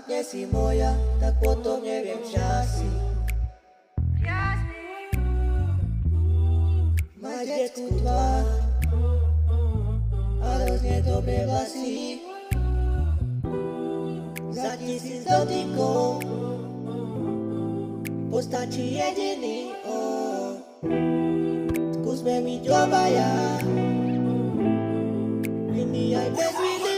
Ak nie si moja, tak potom neviem, čo si. Máš detskú tvár a hrozne dobré vlasy. Za 1000 dotykov postačí jediný Skúsme byť obaja, vinný aj bez viny.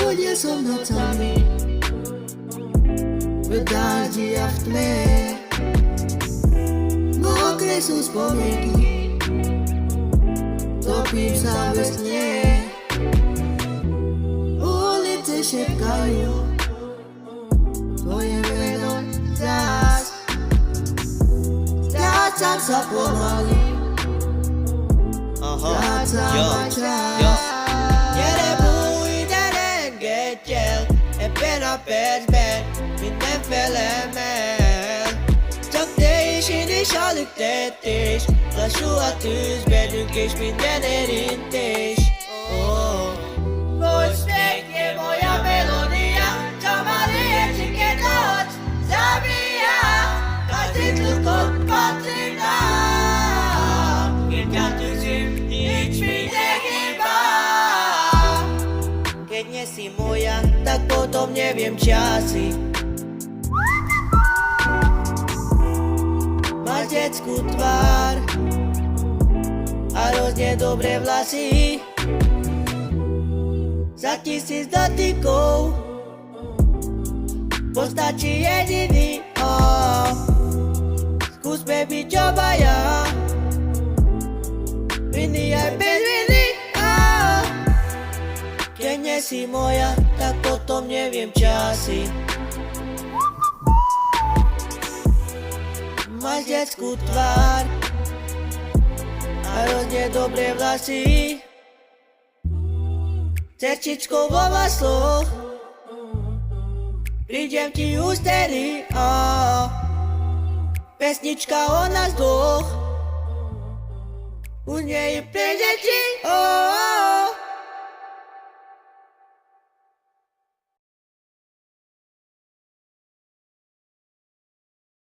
Ľudia som nocami, v dáždi a v tme, mokré sú spomienky, topím sa ve sne. Ulice šepkajú tvoje meno zás. Strácam sa pomaly, strácam ma čas. Nerebuj, nerengetjel, ebben a percben minden felemel. Csak te és én és a lüktetés, lassú a tűz bennünk és minden érintés. Most még nem olyan melódia, csak már értséget adsz, Zabria, každý tlukot patrí nám. Keď ťa tužím, nič mi nechýba. Keď nie si moja, tak potom neviem, čo si. Máš detskú tvár a hrozne dobré vlasy. Za 1000 dotykov postačí jediný Skúsme byť obaja, vinný aj bez viny. Keď nie si moja, tak potom neviem, čo si. Máš detskú tvár a hrozne dobré vlasy. Cerčičkou vo vlasloch, prídem ti ústery. Pesnička o nás dvoch, u nej príde ti.